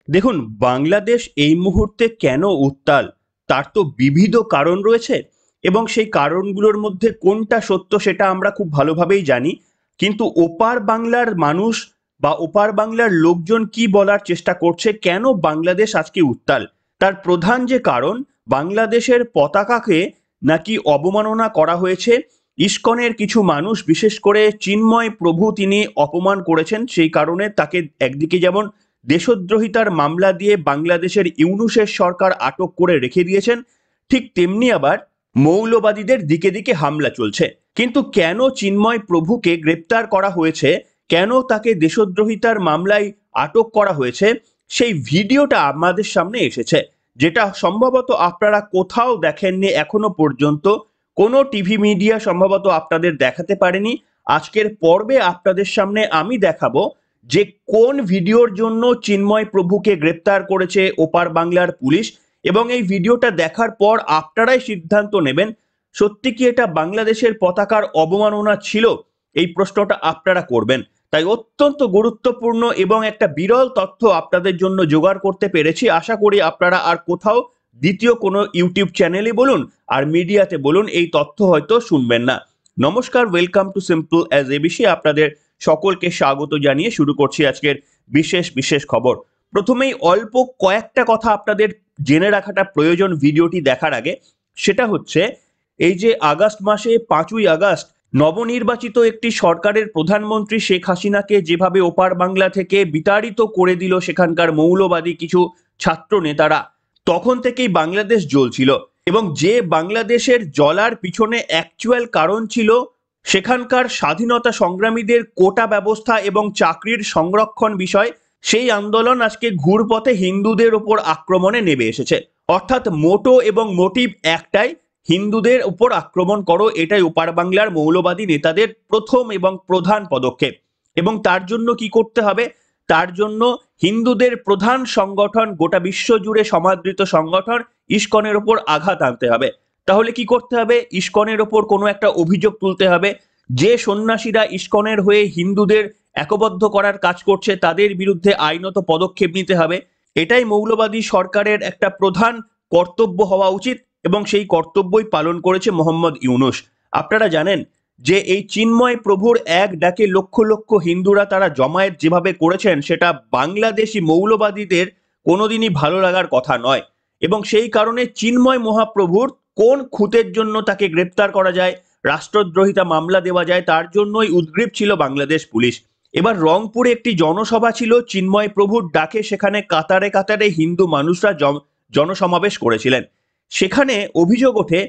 দেখুন, বাংলাদেশ এই মুহূর্তে কেন উত্তাল তার তো বিবিধ কারণ রয়েছে, এবং সেই কারণগুলোর মধ্যে কোনটা সত্য সেটা আমরা খুব ভালোভাবেই জানি। কিন্তু ওপার বাংলার মানুষ বা ওপার বাংলার লোকজন কি বলার চেষ্টা করছে কেন বাংলাদেশ আজকে উত্তাল, তার প্রধান যে কারণ, বাংলাদেশের পতাকাকে নাকি অবমাননা করা হয়েছে। ইসকনের কিছু মানুষ, বিশেষ করে চিন্ময় প্রভু, তিনি অপমান করেছেন। সেই কারণে তাকে একদিকে যেমন দেশদ্রোহিতার মামলা দিয়ে বাংলাদেশের ইউনূসের সরকার আটক করে রেখে দিয়েছেন, ঠিক তেমনি আবার মৌলবাদীদের দিকে দিকে হামলা চলছে। কিন্তু কেন চিন্ময় প্রভুকে গ্রেপ্তার করা হয়েছে, কেন তাকে দেশদ্রোহিতার মামলায় আটক করা হয়েছে, সেই ভিডিওটা আমাদের সামনে এসেছে, যেটা সম্ভবত আপনারা কোথাও দেখেননি এখনো পর্যন্ত। কোনো টিভি মিডিয়া সম্ভবত আপনাদের দেখাতে পারেনি। আজকের পর্বে আপনাদের সামনে আমি দেখাবো যে কোন ভিডিওর জন্য চিন্ময় প্রভুকে গ্রেপ্তার করেছে ওপার বাংলার পুলিশ, এবং এই ভিডিওটা দেখার পর আপনারাই সিদ্ধান্ত নেবেন সত্যি কি এটা বাংলাদেশের পতাকার অবমাননা ছিল। এই প্রশ্নটা আপনারা করবেন। তাই অত্যন্ত গুরুত্বপূর্ণ এবং একটা বিরল তথ্য আপনাদের জন্য জোগাড় করতে পেরেছি। আশা করি আপনারা আর কোথাও দ্বিতীয় কোনো ইউটিউব চ্যানেলে বলুন আর মিডিয়াতে বলুন এই তথ্য হয়তো শুনবেন না। নমস্কার, welcome to simple as ABC. আপনাদের সকলকে স্বাগত জানিয়ে শুরু করছি আজকের বিশেষ বিশেষ খবর। প্রথমেই অল্প কয়েকটা কথা আপনাদের জেনে রাখাটা প্রয়োজন ভিডিওটি দেখার আগে। সেটা হচ্ছে, এই যে আগস্ট মাসে 5ই আগস্ট নবনির্বাচিত একটি সরকারের প্রধানমন্ত্রী শেখ হাসিনাকে যেভাবে ওপার বাংলা থেকে বিতাড়িত করে দিল সেখানকার মৌলবাদী কিছু ছাত্র নেতারা, তখন থেকেই বাংলাদেশ জ্বলছিল। এবং যে বাংলাদেশের জ্বলার পিছনে অ্যাকচুয়াল কারণ ছিল সেখানকার স্বাধীনতা সংগ্রামীদের কোটা ব্যবস্থা এবং চাকরির সংরক্ষণ বিষয়, সেই আন্দোলন আজকে ঘুরপথে হিন্দুদের ওপর আক্রমণে নেমে এসেছে। অর্থাৎ মোটো এবং মোটিভ একটাই, হিন্দুদের উপর আক্রমণ করো। এটাই ওপার বাংলার মৌলবাদী নেতাদের প্রথম এবং প্রধান পদক্ষেপ। এবং তার জন্য কি করতে হবে? তার জন্য হিন্দুদের প্রধান সংগঠন, গোটা বিশ্ব জুড়ে সমাদৃত সংগঠন ইসকনের ওপর আঘাত আনতে হবে। তাহলে কি করতে হবে? ইসকনের ওপর কোনো একটা অভিযোগ তুলতে হবে। যে সন্ন্যাসীরা ইসকনের হয়ে হিন্দুদের একবদ্ধ করার কাজ করছে তাদের বিরুদ্ধে আইনত পদক্ষেপ নিতে হবে। এটাই মৌলবাদী সরকারের একটা প্রধান কর্তব্য হওয়া উচিত, এবং সেই কর্তব্যই পালন করেছে মোহাম্মদ ইউনূস। আপনারা জানেন যে এই চিন্ময় প্রভুর এক ডাকে লক্ষ লক্ষ হিন্দুরা তারা জমায়েত যেভাবে করেছেন, সেটা বাংলাদেশি মৌলবাদীদের কোনোদিনই ভালো লাগার কথা নয়। এবং সেই কারণে চিন্ময় মহাপ্রভুর কোন খুঁতের জন্য তাকে গ্রেপ্তার করা যায়, রাষ্ট্রদ্রোহিতা মামলা দেওয়া যায়, তার জন্যই উদ্গ্রীব ছিল বাংলাদেশ পুলিশ। এবার রংপুরে একটি জনসভা ছিল চিন্ময় প্রভুর ডাকে, সেখানে কাতারে কাতারে হিন্দু মানুষরা জনসমাবেশ করেছিলেন। সেখানে অভিযোগ ওঠে,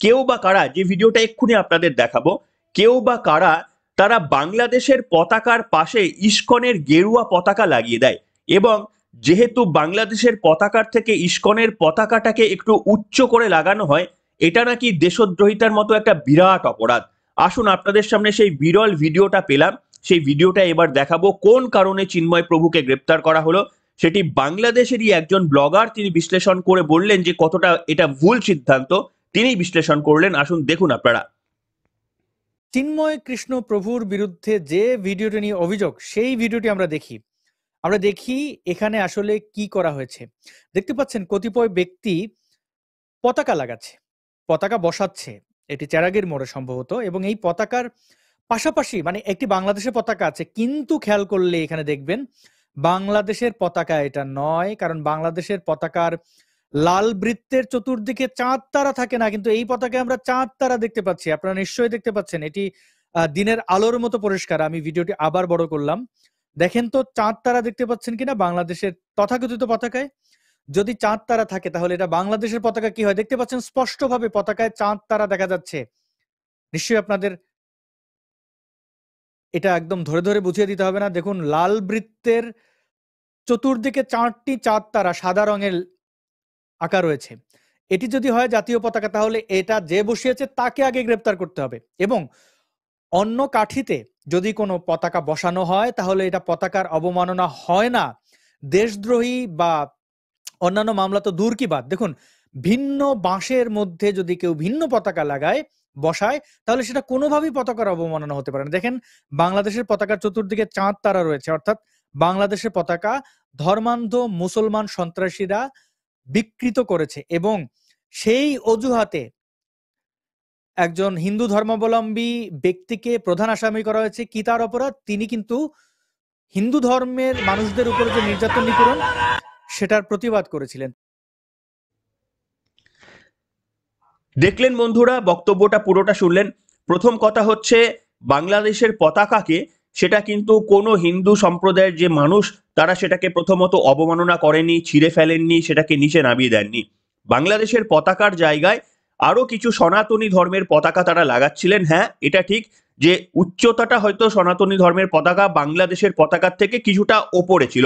কেউ বা কারা, যে ভিডিওটা এক্ষুনি আপনাদের দেখাবো, কেউ বা কারা তারা বাংলাদেশের পতাকার পাশে ইসকনের গেরুয়া পতাকা লাগিয়ে দেয়। এবং যেহেতু বাংলাদেশের পতাকার থেকে ইসকনের পতাকাটাকে একটু উচ্চ করে লাগানো হয়, এটা নাকি দেশদ্রোহিতার মতো একটা বিরাট অপরাধ। আসুন আপনাদের সামনে সেই বিরল ভিডিওটা পেলাম, সেই ভিডিওটা এবার দেখাবো। কোন কারণে চিন্ময় প্রভুকে গ্রেপ্তার করা হলো সেটি বাংলাদেশেরই একজন ব্লগার তিনি বিশ্লেষণ করে বললেন যে কতটা এটা ভুল সিদ্ধান্ত, তিনি বিশ্লেষণ করলেন। আসুন দেখুন আপনারা। চিন্ময় কৃষ্ণ প্রভুর বিরুদ্ধে যে ভিডিওটি নিয়ে অভিযোগ, সেই ভিডিওটি আমরা দেখি এখানে আসলে কি করা হয়েছে। দেখতে পাচ্ছেন কতিপয় ব্যক্তি পতাকা লাগাচ্ছে, পতাকা বসাচ্ছে, এটি চেরাগীর মোড়ে সম্ভবত। এবং এই পতাকার পাশাপাশি মানে একটি বাংলাদেশের পতাকা আছে, কিন্তু খেয়াল করলে এখানে দেখবেন বাংলাদেশের পতাকা এটা নয়, কারণ বাংলাদেশের পতাকার লাল বৃত্তের চতুর্দিকে চাঁদ তারা থাকে না, কিন্তু এই পতাকায় আমরা চাঁদ তারা দেখতে পাচ্ছি। আপনারা নিশ্চয়ই দেখতে পাচ্ছেন, এটি দিনের আলোর মতো পরিষ্কার। আমি ভিডিওটি আবার বড় করলাম, দেখেন তো চাঁদ তারা দেখতে পাচ্ছেন কিনা বাংলাদেশের তথাকথিত পতাকায়। যদি চাঁদ তারা থাকে তাহলে এটা বাংলাদেশের পতাকা কি হয়? দেখতে পাচ্ছেন স্পষ্টভাবে পতাকায় চাঁদ তারা দেখা যাচ্ছে। নিশ্চয়ই আপনাদের এটা একদম ধরে ধরে বুঝিয়ে দিতে হবে না। দেখুন, লাল বৃত্তের চতুর্দিকে 4টি চাঁদ তারা সাদা রঙের আঁকা রয়েছে। এটি যদি হয় জাতীয় পতাকা, তাহলে এটা যে বসিয়েছে তাকে আগে গ্রেপ্তার করতে হবে। এবং অন্য কাঠিতে যদি কোনো পতাকা বসানো হয় তাহলে এটা পতাকার অবমাননা হয় না। দেশদ্রোহী বা অন্যান্য মামলা তো দূর কি বাদ। দেখুন, ভিন্ন বাঁশের মধ্যে যদি কেউ ভিন্ন পতাকা লাগায়, বসায়, তাহলে সেটা কোনোভাবেই পতাকার অবমাননা হতে পারে না। দেখেন, বাংলাদেশের পতাকার চতুর্দিকে চাঁদ তারা রয়েছে, অর্থাৎ বাংলাদেশের পতাকা ধর্মান্ধ মুসলমান সন্ত্রাসীরা বিকৃত করেছে এবং সেই অজুহাতে একজন হিন্দু ধর্মাবলম্বী ব্যক্তিকে প্রধান আসামি করা হয়েছে। কি তার অপরাধ? তিনি কিন্তু হিন্দু ধর্মের মানুষদের উপর যে নির্যাতন নিপীড়ন সেটার প্রতিবাদ করেছিলেন। দেখলেন বন্ধুরা, বক্তব্যটা পুরোটা শুনলেন। প্রথম কথা হচ্ছে, বাংলাদেশের পতাকাকে সেটা কিন্তু কোনো হিন্দু সম্প্রদায়ের যে মানুষ তারা সেটাকে প্রথমত অবমাননা করেনি, ছিঁড়ে ফেলেননি, সেটাকে নিচে নামিয়ে দেননি। বাংলাদেশের পতাকার জায়গায় আরো কিছু সনাতনী ধর্মের পতাকা তারা লাগাচ্ছিলেন। হ্যাঁ, এটা ঠিক যে উচ্চতাটা হয়তো সনাতনী ধর্মের পতাকা বাংলাদেশের পতাকার থেকে কিছুটা ওপরে ছিল,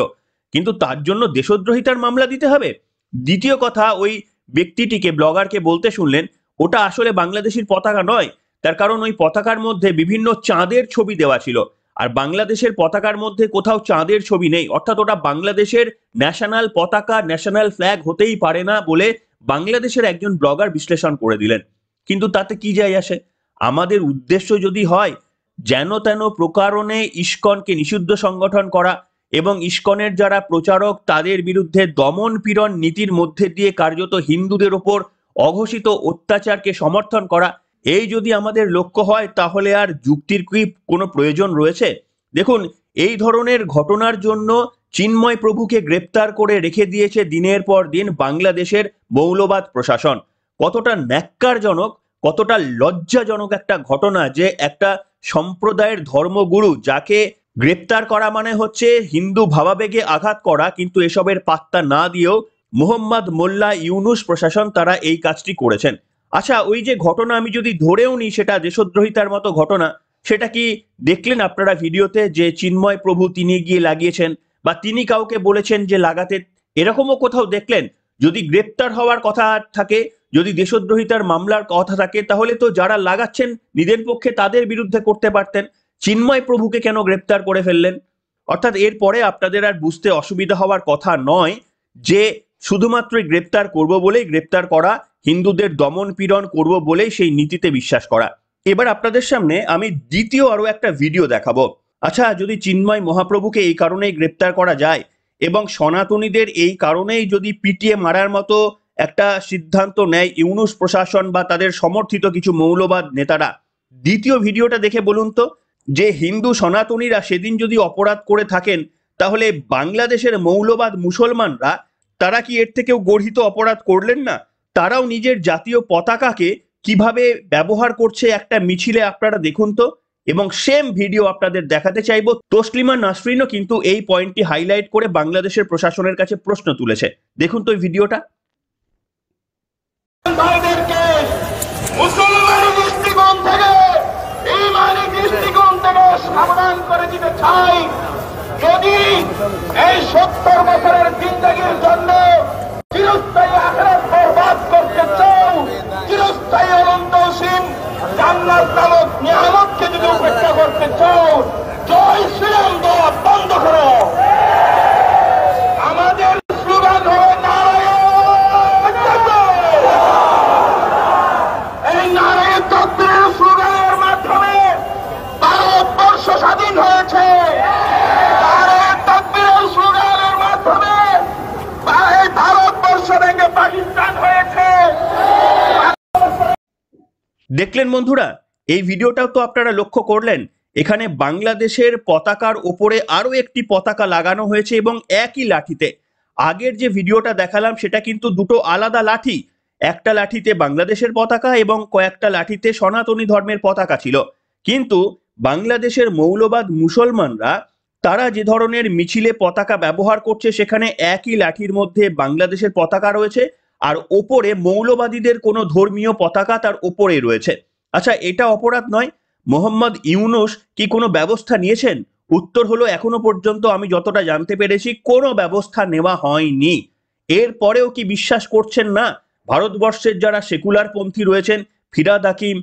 কিন্তু তার জন্য দেশদ্রোহিতার মামলা দিতে হবে? দ্বিতীয় কথা, ওই ব্যক্তিটিকে, ব্লগারকে বলতে শুনলেন ওটা আসলে বাংলাদেশের পতাকা নয়, তার কারণ ওই পতাকার মধ্যে বিভিন্ন চাঁদের ছবি দেওয়া ছিল, আর বাংলাদেশের পতাকার মধ্যে কোথাও চাঁদের ছবি নেই, অর্থাৎ ওটা বাংলাদেশের ন্যাশনাল পতাকা, ন্যাশনাল ফ্ল্যাগ হতেই পারে না বলে বাংলাদেশের একজন ব্লগার বিশ্লেষণ করে দিলেন। কিন্তু তাতে কি যায় আসে? আমাদের উদ্দেশ্য যদি হয় যেন তেন প্রকারণে ইস্কনকে নিষিদ্ধ সংগঠন করা এবং ইস্কনের যারা প্রচারক তাদের বিরুদ্ধে দমন পীড়ন নীতির মধ্যে দিয়ে কার্যত হিন্দুদের ওপর অঘোষিত অত্যাচারকে সমর্থন করা, এই যদি আমাদের লক্ষ্য হয় তাহলে আর যুক্তির কি কোনো প্রয়োজন রয়েছে? দেখুন, এই ধরনের ঘটনার জন্য চিন্ময় প্রভুকে গ্রেপ্তার করে রেখে দিয়েছে দিনের পর দিন বাংলাদেশের মৌলবাদ প্রশাসন। কতটা ন্যাক্কারজনক, কতটা লজ্জাজনক একটা ঘটনা যে একটা সম্প্রদায়ের ধর্মগুরু যাকে গ্রেপ্তার করা মানে হচ্ছে হিন্দু ভাবাবেগে আঘাত করা, কিন্তু এসবের পাত্তা না দিয়েও মোহাম্মদ মোল্লা ইউনুস প্রশাসন তারা এই কাজটি করেছেন। আচ্ছা, ওই যে ঘটনা আমি যদি ধরেও নিই সেটা দেশদ্রোহিতার মতো ঘটনা, সেটা কি দেখলেন আপনারা ভিডিওতে যে চিন্ময় প্রভু তিনি গিয়ে লাগিয়েছেন বা তিনি কাউকে বলেছেন যে লাগাতে? এরকমও কোথাও দেখলেন? যদি গ্রেপ্তার হওয়ার কথা থাকে, যদি দেশদ্রোহিতার মামলার কথা থাকে, তাহলে তো যারা লাগাচ্ছেন নিজের পক্ষে তাদের বিরুদ্ধে করতে পারতেন। চিন্ময় প্রভুকে কেন গ্রেপ্তার করে ফেললেন? অর্থাৎ এরপরে আপনাদের আর বুঝতে অসুবিধা হওয়ার কথা নয় যে শুধুমাত্র গ্রেপ্তার করব বলেই গ্রেপ্তার করা, হিন্দুদের দমন পীড়ন করব বলেই সেই নীতিতে বিশ্বাস করা। এবার আপনাদের সামনে আমি দ্বিতীয় আরো একটা ভিডিও দেখাবো। আচ্ছা, যদি চিন্ময় মহাপ্রভুকে এই কারণেই গ্রেপ্তার করা যায় এবং সনাতনীদের এই কারণেই যদি পিটিয়ে মারার মতো একটা সিদ্ধান্ত নেয় ইউনুস প্রশাসন বা তাদের সমর্থিত কিছু মৌলবাদ নেতারা, দ্বিতীয় ভিডিওটা দেখে বলুন তো, যে হিন্দু সনাতনীরা সেদিন যদি অপরাধ করে থাকেন, তাহলে বাংলাদেশের মৌলবাদ মুসলমানরা তারা কি এর থেকেও গর্হিত অপরাধ করলেন না? তারাও নিজের জাতীয় পতাকাকে কিভাবে ব্যবহার করছে একটা মিছিলে, আপনারা দেখুন তো। এবং সেম ভিডিও আপনাদের দেখাতে চাইবো। তসলিমা নাসরিনও কিন্তু এই পয়েন্টটি হাইলাইট করে বাংলাদেশের প্রশাসনের কাছে প্রশ্ন তুলেছে। দেখুন তো এই ভিডিওটা। ভাইদেরকে মুসলমান দৃষ্টিকোণ থেকে, ইমানি দৃষ্টিকোণ থেকে সাবধান করে দিতে চাই, যদি এই 70 বছরের জিন্দগির জন্য চিরস্থায়ী আখিরাত বরবাদ করতে চাও, চিরস্থায়ী অনন্ত অসীম জান্নাত নামক নিয়ামতকে যদি উপেক্ষা করতে চাও, জয় শ্রীরাম দেওয়া বন্ধ করো। আমাদের স্লোগান হবে নারায়ণ তাকবীর। এই নারায়ণ তাকবীরের স্লোগানের মাধ্যমে ভারতবর্ষ স্বাধীন হয়েছে। নারায়ণ তাকবীরের স্লোগানের মাধ্যমে এই ভারতবর্ষ থেকে পাকিস্তান হয়েছে। দেখলেন বন্ধুরা, এই ভিডিওটাও তো আপনারা লক্ষ্য করলেন। এখানে বাংলাদেশের পতাকার ওপরে আরো একটি পতাকা লাগানো হয়েছে এবং একই লাঠিতে। আগের যে ভিডিওটা দেখালাম সেটা কিন্তু দুটো আলাদা লাঠি, একটা লাঠিতে বাংলাদেশের পতাকা এবং কয়েকটা লাঠিতে সনাতনী ধর্মের পতাকা ছিল। কিন্তু বাংলাদেশের মৌলবাদ মুসলমানরা তারা যে ধরনের মিছিলে পতাকা ব্যবহার করছে, সেখানে একই লাঠির মধ্যে বাংলাদেশের পতাকা রয়েছে আর ওপরে মৌলবাদীদের কোনো ধর্মীয় পতাকা তার ওপরে রয়েছে। আচ্ছা, এটা অপরাধ নয়? মোহাম্মদ ইউনুস কি কোনো ব্যবস্থা নিয়েছেন? উত্তর হলো এখনো পর্যন্ত আমি যতটা জানতে পেরেছি কোনো ব্যবস্থা নেওয়া হয়নি। এরপরেও কি বিশ্বাস করছেন না ভারতবর্ষের যারা সেকুলার পন্থী রয়েছেন, ফিরাদ হাকিম,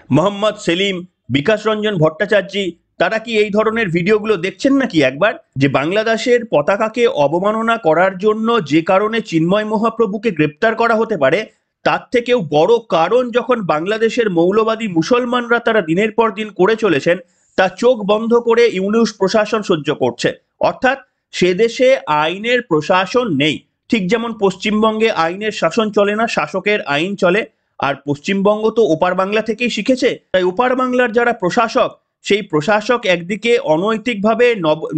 মোহাম্মদ সেলিম, বিকাশ রঞ্জন ভট্টাচার্য, তারা কি এই ধরনের ভিডিওগুলো দেখছেন নাকি একবার? যে বাংলাদেশের পতাকাকে অবমাননা করার জন্য যে কারণে চিন্ময় মহাপ্রভুকে গ্রেপ্তার করা হতে পারে, তার থেকেও বড় কারণ যখন বাংলাদেশের মৌলবাদী মুসলমানরা তারা দিনের পর দিন করে চলেছেন, তা চোখ বন্ধ করে ইউনুস প্রশাসন সহ্য করছে। অর্থাৎ সে দেশে আইনের প্রশাসন নেই। ঠিক যেমন পশ্চিমবঙ্গে আইনের শাসন চলে না, শাসকের আইন চলে। আর পশ্চিমবঙ্গ তো ওপার বাংলা থেকেই শিখেছে, তাই ওপার বাংলার যারা প্রশাসক, সেই প্রশাসক একদিকে অনৈতিকভাবে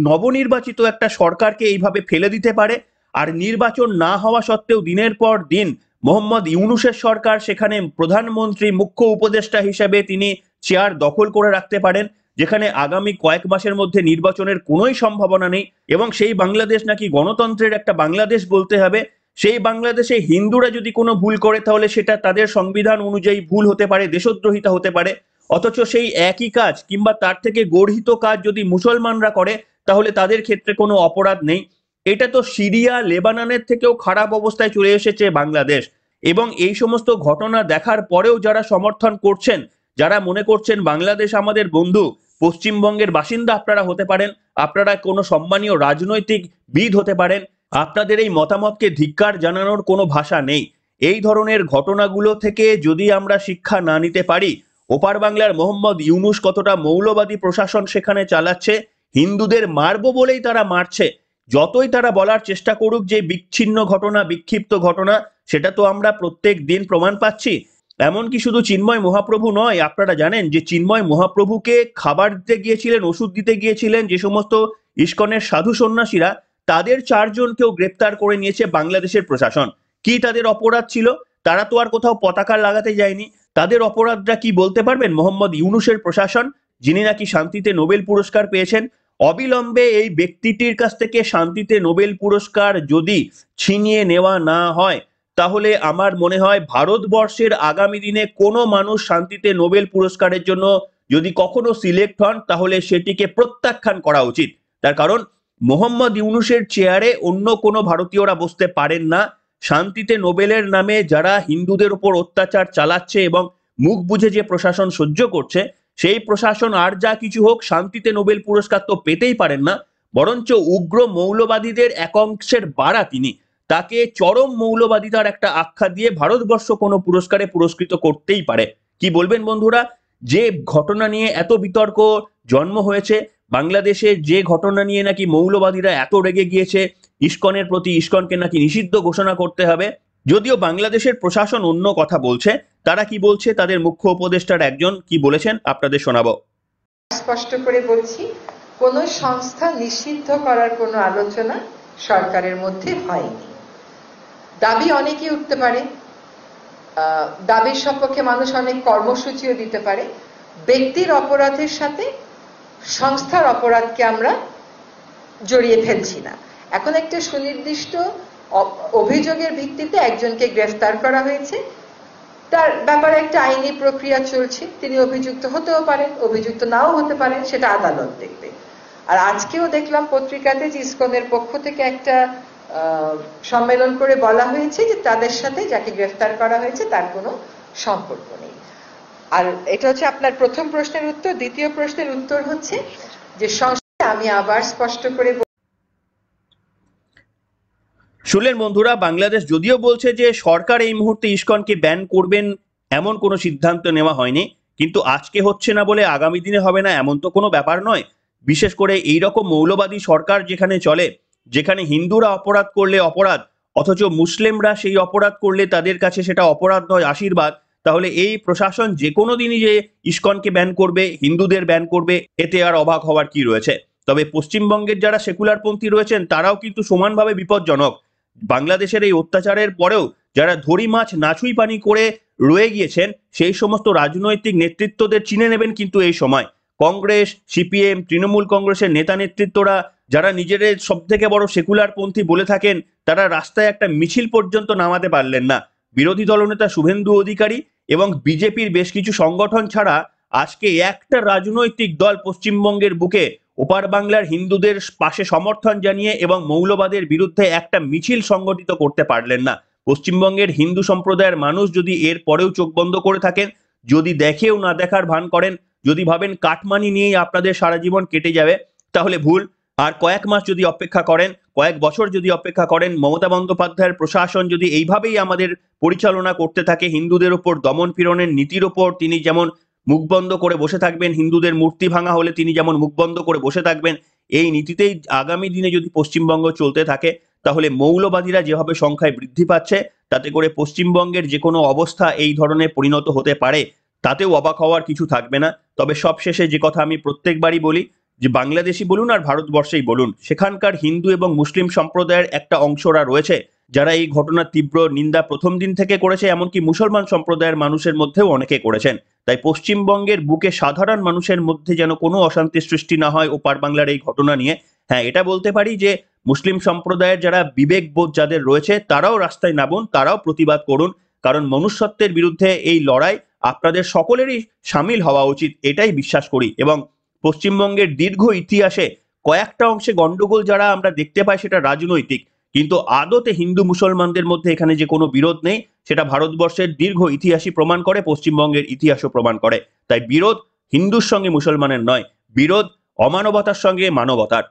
নবনির্বাচিত একটা সরকারকে এইভাবে ফেলে দিতে পারে, আর নির্বাচন না হওয়া সত্ত্বেও দিনের পর দিন মোহাম্মদ ইউনূসের সরকার সেখানে প্রধানমন্ত্রী মুখ্য উপদেষ্টা হিসেবে তিনি চেয়ার দখল করে রাখতে পারেন, যেখানে আগামী কয়েক মাসের মধ্যে নির্বাচনের কোনোই সম্ভাবনা নেই। এবং সেই বাংলাদেশ নাকি গণতন্ত্রের একটা বাংলাদেশ বলতে হবে। সেই বাংলাদেশে হিন্দুরা যদি কোনো ভুল করে তাহলে সেটা তাদের সংবিধান অনুযায়ী ভুল হতে পারে, দেশদ্রোহিতা হতে পারে। অথচ সেই একই কাজ কিংবা তার থেকে গর্হিত কাজ যদি মুসলমানরা করে তাহলে তাদের ক্ষেত্রে কোনো অপরাধ নেই। এটা তো সিরিয়া লেবাননের থেকেও খারাপ অবস্থায় চলে এসেছে বাংলাদেশ। এবং এই সমস্ত ঘটনা দেখার পরেও যারা সমর্থন করছেন, যারা মনে করছেন বাংলাদেশ আমাদের বন্ধু, পশ্চিমবঙ্গের বাসিন্দা আপনারা হতে পারেন, আপনারা কোনো সম্মানীয় রাজনৈতিক বিদ হতে পারেন, আপনাদের এই মতামতকে ধিক্কার জানানোর কোনো ভাষা নেই। এই ধরনের ঘটনাগুলো থেকে যদি আমরা শিক্ষা না নিতে পারি, ওপার বাংলার মোহাম্মদ ইউনূস কতটা মৌলবাদী প্রশাসন সেখানে চালাচ্ছে, হিন্দুদের মারবো বলেই তারা মারছে। যতই তারা বলার চেষ্টা করুক যে বিচ্ছিন্ন ঘটনা, বিক্ষিপ্ত ঘটনা, সেটা তো আমরা প্রত্যেক দিন প্রমাণ পাচ্ছি। এমনকি শুধু চিন্ময় মহাপ্রভু নয়, আপনারা জানেন যে চিন্ময় মহাপ্রভুকে খাবার দিতে গিয়েছিলেন, ওষুধ দিতে গিয়েছিলেন যে সমস্ত ইস্কনের সাধু সন্ন্যাসীরা, তাদের 4 জনকেও গ্রেপ্তার করে নিয়েছে বাংলাদেশের প্রশাসন। কি তাদের অপরাধ ছিল? তারা তো আর কোথাও পতাকা লাগাতে যায়নি। তাদের অপরাধটা কি বলতে পারবেন মোহাম্মদ ইউনূসের প্রশাসন, যিনি নাকি শান্তিতে নোবেল পুরস্কার পেয়েছেন? অবিলম্বে এই ব্যক্তিটির কাছ থেকে শান্তিতে নোবেল পুরস্কার যদি ছিনিয়ে নেওয়া না হয়, তাহলে আমার মনে হয় ভারতবর্ষের আগামী দিনে কোনো মানুষ শান্তিতে নোবেল পুরস্কারের জন্য যদি কখনো সিলেক্ট হন তাহলে সেটিকে প্রত্যাখ্যান করা উচিত। তার কারণ মোহাম্মদ ইউনূসের চেয়ারে অন্য কোনো ভারতীয়রা বসতে পারেন না। শান্তিতে নোবেলের নামে যারা হিন্দুদের উপর অত্যাচার চালাচ্ছে এবং মুখ বুঝে যে প্রশাসন সহ্য করছে, সেই প্রশাসন আর যা কিছু হোক শান্তিতে নোবেল পুরস্কার তো পেতেই পারেন না। বরঞ্চ উগ্র মৌলবাদীদের এক অংশের বাড়া তিনি, তাকে চরম মৌলবাদিতার একটা আখ্যা দিয়ে ভারতবর্ষ কোনো পুরস্কারে পুরস্কৃত করতেই পারে। কি বলবেন বন্ধুরা? যে ঘটনা নিয়ে এত বিতর্ক জন্ম হয়েছে, বাংলাদেশে যে ঘটনা নিয়ে নাকি মৌলবাদীরা এত রেগে গিয়েছে ইস্কনের প্রতি, ইস্কনকে নাকি নিষিদ্ধ ঘোষণা করতে হবে, যদিও বাংলাদেশের প্রশাসন অন্য কথা বলছে। তারা কি বলছে, তাদের মুখ্য উপদেষ্টার একজন কি বলেছেন আপনাদের শোনাবো। স্পষ্ট করে বলছি, কোন সংস্থা নিষিদ্ধ করার কোনো আলোচনা সরকারের মধ্যে হয়নি। দাবি অনেকেই উঠতে পারে, দাবির সপক্ষে মানুষ অনেক কর্মসূচিও দিতে পারে। ব্যক্তির অপরাধের সাথে সংস্থার অপরাধকে আমরা জড়িয়ে ফেলছি না। এখন একটা সুনির্দিষ্ট অভিযোগের ভিত্তিতে একজনকে গ্রেফতার করা হয়েছে, তার ব্যাপারে একটা আইনি প্রক্রিয়া চলছে। তিনি অভিযুক্ত হতেও পারেন, অভিযুক্ত নাও হতে পারেন, সেটা আদালত দেখবে। আর আজকেও দেখলাম পত্রিকাতে যে ইসকনের পক্ষ থেকে একটা সম্মেলন করে বলা হয়েছে যে তাদের সাথে যাকে গ্রেফতার করা হয়েছে তার কোনো সম্পর্ক নেই। আর এটা হচ্ছে আপনার প্রথম প্রশ্নের উত্তর। দ্বিতীয় প্রশ্নের উত্তর হচ্ছে যে সংস্থা, আমি আবার স্পষ্ট করে শুনলেন বন্ধুরা, বাংলাদেশ যদিও বলছে যে সরকার এই মুহূর্তে ইস্কনকে ব্যান করবেন এমন কোনো সিদ্ধান্ত নেওয়া হয়নি, কিন্তু আজকে হচ্ছে না বলে আগামী দিনে হবে না এমন তো কোনো ব্যাপার নয়। বিশেষ করে এইরকম মৌলবাদী সরকার যেখানে চলে, যেখানে হিন্দুরা অপরাধ করলে অপরাধ, অথচ মুসলিমরা সেই অপরাধ করলে তাদের কাছে সেটা অপরাধ নয়, আশীর্বাদ, তাহলে এই প্রশাসন যে কোনো দিনই যে ইস্কনকে ব্যান করবে, হিন্দুদের ব্যান করবে, এতে আর অবাক হওয়ার কি রয়েছে। তবে পশ্চিমবঙ্গের যারা সেকুলারপন্থী রয়েছেন তারাও কিন্তু সমানভাবে বিপজ্জনক। বাংলাদেশের এই অত্যাচারের পরেও যারা ধরি মাছ নাছুই পানি করে রয়ে গিয়েছেন, সেই সমস্ত রাজনৈতিক নেতৃত্বদের চিনে নেবেন কিন্তু এই সময়। কংগ্রেস, সিপিএম, তৃণমূল কংগ্রেসের নেতা নেতৃত্বরা যারা নিজেদের সব থেকে বড় সেকুলারপন্থী বলে থাকেন, তারা রাস্তায় একটা মিছিল পর্যন্ত নামাতে পারলেন না। বিরোধী দলনেতা শুভেন্দু অধিকারী এবং বিজেপির বেশ কিছু সংগঠন ছাড়া আজকে একটা রাজনৈতিক দল পশ্চিমবঙ্গের বুকে ওপার বাংলার হিন্দুদের পাশে সমর্থন জানিয়ে এবং মৌলবাদের বিরুদ্ধে একটা মিছিল সংগঠিত করতে পারলেন না। পশ্চিমবঙ্গের হিন্দু সম্প্রদায়ের মানুষ যদি এর পরেও চোখ বন্ধ করে থাকেন, যদি দেখেও না দেখার ভান করেন, যদি ভাবেন কাটমানি নিয়েই আপনাদের সারা জীবন কেটে যাবে, তাহলে ভুল। আর কয়েক মাস যদি অপেক্ষা করেন, কয়েক বছর যদি অপেক্ষা করেন, মমতা বন্দ্যোপাধ্যায়ের প্রশাসন যদি এইভাবেই আমাদের পরিচালনা করতে থাকে, হিন্দুদের উপর দমন পীড়নের নীতির ওপর তিনি যেমন মুখ বন্ধ করে বসে থাকবেন, হিন্দুদের মূর্তি ভাঙা হলে তিনি যেমন মুখ বন্ধ করে বসে থাকবেন, এই নীতিতেই আগামী দিনে যদি পশ্চিমবঙ্গ চলতে থাকে, তাহলে মৌলবাদীরা যেভাবে সংখ্যায় বৃদ্ধি পাচ্ছে, তাতে করে পশ্চিমবঙ্গের যে কোনো অবস্থা এই ধরনের পরিণত হতে পারে, তাতেও অবাক হওয়ার কিছু থাকবে না। তবে সবশেষে যে কথা আমি প্রত্যেকবারই বলি, যে বাংলাদেশি বলুন আর ভারতবর্ষেই বলুন, সেখানকার হিন্দু এবং মুসলিম সম্প্রদায়ের একটা অংশরা রয়েছে যারা এই ঘটনার তীব্র নিন্দা প্রথম দিন থেকে করেছে, এমনকি মুসলমান সম্প্রদায়ের মানুষের মধ্যেও অনেকে করেছেন। তাই পশ্চিমবঙ্গের বুকে সাধারণ মানুষের মধ্যে যেন কোনো অশান্তির সৃষ্টি না হয় ওপার বাংলার এই ঘটনা নিয়ে। হ্যাঁ, এটা বলতে পারি যে মুসলিম সম্প্রদায়ের যারা বিবেকবোধ যাদের রয়েছে, তারাও রাস্তায় নামুন, তারাও প্রতিবাদ করুন, কারণ মনুষ্যত্বের বিরুদ্ধে এই লড়াই আপনাদের সকলেরই সামিল হওয়া উচিত, এটাই বিশ্বাস করি। এবং পশ্চিমবঙ্গের দীর্ঘ ইতিহাসে কয়েকটা অংশে গন্ডগোল যারা আমরা দেখতে পাই সেটা রাজনৈতিক, কিন্তু আদতে হিন্দু মুসলমানদের মধ্যে এখানে যে কোনো বিরোধ নেই, সেটা ভারতবর্ষের দীর্ঘ ইতিহাসই প্রমাণ করে, পশ্চিমবঙ্গের ইতিহাসও প্রমাণ করে। তাই বিরোধ হিন্দুর সঙ্গে মুসলমানের নয়, বিরোধ অমানবতার সঙ্গে মানবতার।